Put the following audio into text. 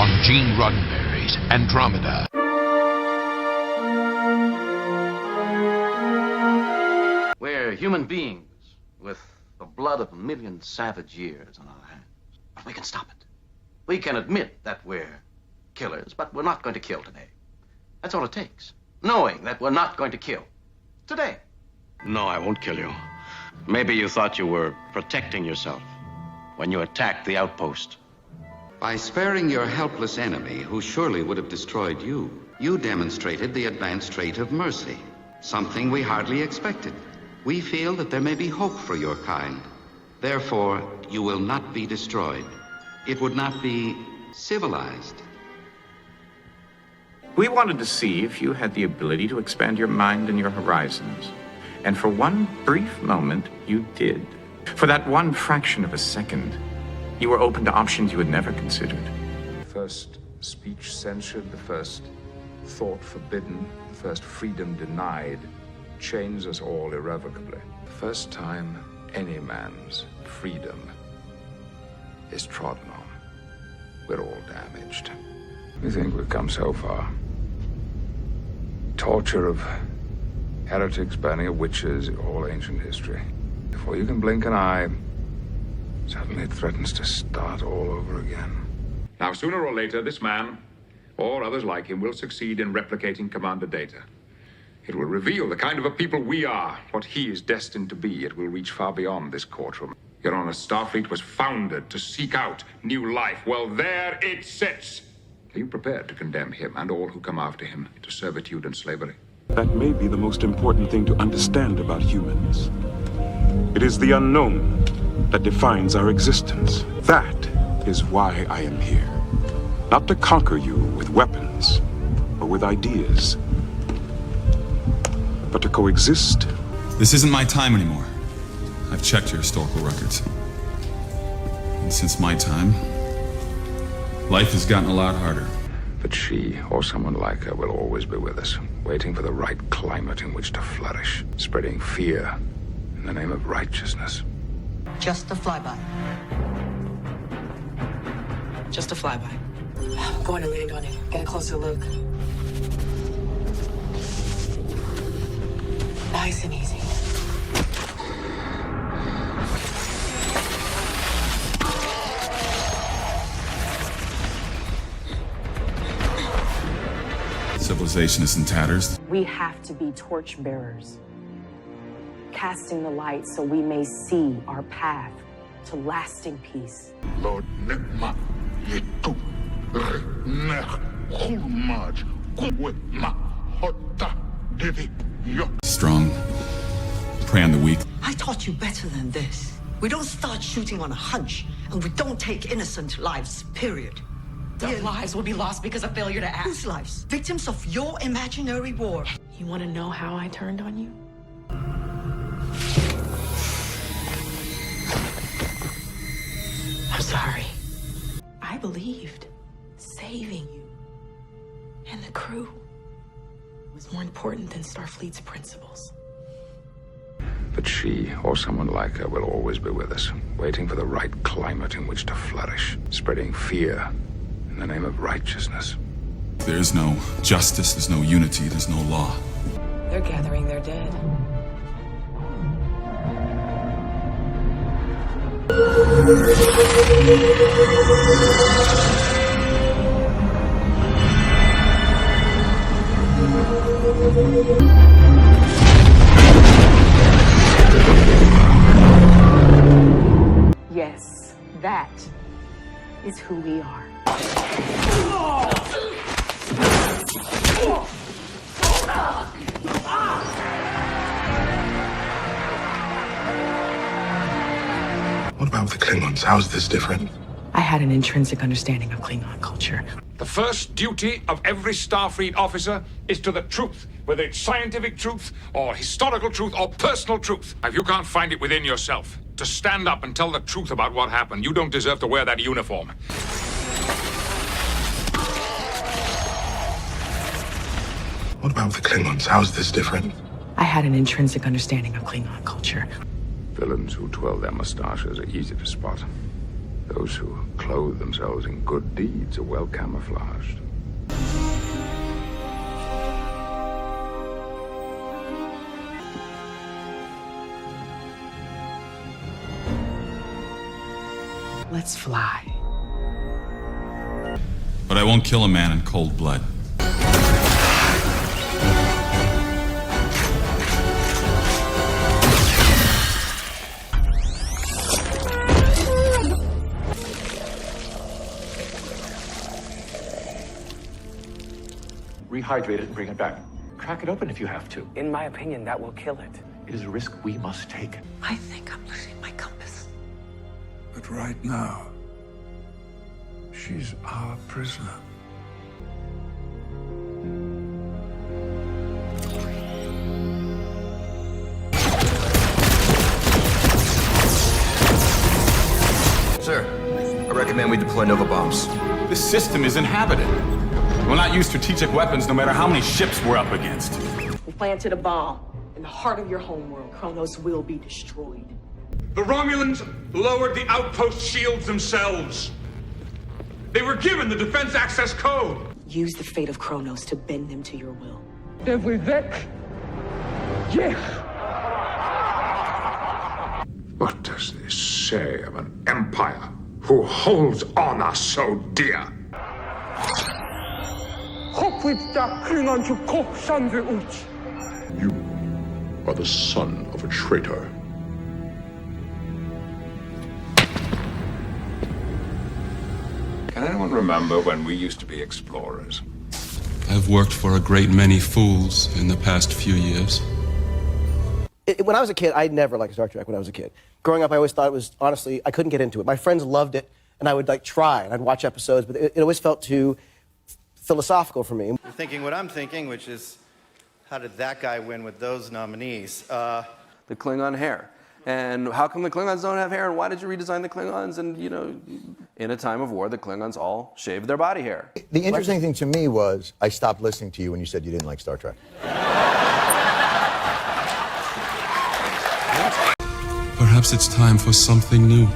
on Gene Roddenberry's Andromeda. We're human beings with the blood of a million savage years on our hands. But we can stop it. We can admit that we're killers, but we're not going to kill today. That's all it takes. Knowing that we're not going to kill today. No, I won't kill you. Maybe you thought you were protecting yourself when you attacked the outpost. By sparing your helpless enemy, who surely would have destroyed you, you demonstrated the advanced trait of mercy, something we hardly expected. We feel that there may be hope for your kind. Therefore, you will not be destroyed. It would not be civilized. We wanted to see if you had the ability to expand your mind and your horizons. And for one brief moment, you did. For that one fraction of a second, you were open to options you had never considered. First speech censored, the first thought forbidden, the first freedom denied, chains us all irrevocably. The first time any man's freedom is trodden on, we're all damaged. We think we've come so far. Torture of heretics, burning of witches, all ancient history. Before you can blink an eye, suddenly it threatens to start all over again. Now, sooner or later, this man, or others like him, will succeed in replicating Commander data. It will reveal the kind of a people we are, what he is destined to be. It will reach far beyond this courtroom. Your Honor, Starfleet was founded to seek out new life. Well, there it sits. Are you prepared to condemn him and all who come after him to servitude and slavery? That may be the most important thing to understand about humans. It is the unknown that defines our existence. That is why I am here. Not to conquer you with weapons or with ideas, but to coexist. This isn't my time anymore. I've checked your historical records. And since my time, life has gotten a lot harder. But she, or someone like her, will always be with us, waiting for the right climate in which to flourish, spreading fear in the name of righteousness. Just a flyby. Just a flyby. Go on and land on it. Get a closer look. Nice and easy. Civilization is in tatters. We have to be torch bearers, casting the light so we may see our path to lasting peace. Lord Nekma Yetu Renech Hulmaj Kuwetma Hota Devi Yo. Strong, prey on the weak. I taught you better than this. We don't start shooting on a hunch, and we don't take innocent lives, period. Their lives will be lost because of failure to act. Whose lives? Victims of your imaginary war. You want to know how I turned on you? I'm sorry. I believed saving you and the crew was more important than Starfleet's principles. But she, or someone like her, will always be with us, waiting for the right climate in which to flourish, spreading fear in the name of righteousness. There's no justice, there's no unity, there's no law. They're gathering their dead. Yes, that is who we are. What about the Klingons? How's this different? I had an intrinsic understanding of Klingon culture. The first duty of every Starfleet officer is to the truth, whether it's scientific truth or historical truth or personal truth. If you can't find it within yourself to stand up and tell the truth about what happened, you don't deserve to wear that uniform. What about the Klingons? How's this different? I had an intrinsic understanding of Klingon culture. Villains who twirl their mustaches are easy to spot. Those who clothe themselves in good deeds are well camouflaged. Let's fly. But I won't kill a man in cold blood. Rehydrate it and bring it back. Crack it open if you have to. In my opinion, that will kill it. It is a risk we must take. I think I'm losing my compass. But right now, she's our prisoner. Sir, I recommend we deploy Nova bombs. This system is inhabited. We'll not use strategic weapons no matter how many ships we're up against. We planted a bomb in the heart of your homeworld. Kronos will be destroyed. The Romulans lowered the outpost shields themselves. They were given the defense access code. Use the fate of Kronos to bend them to your will. What does this say of an empire who holds honor so dear? You are the son of a traitor. Can anyone remember when we used to be explorers? I've worked for a great many fools in the past few years. When I was a kid, I never liked Star Trek when I was a kid. Growing up, I always thought it was, honestly, I couldn't get into it. My friends loved it, and I would try, and I'd watch episodes, but it always felt too philosophical for me. You're thinking what I'm thinking, which is, how did that guy win with those nominees? The Klingon hair. And how come the Klingons don't have hair, and why did you redesign the Klingons? And, you know, in a time of war, the Klingons all shaved their body hair. The interesting thing to me was I stopped listening to you when you said you didn't like Star Trek. Perhaps it's time for something new.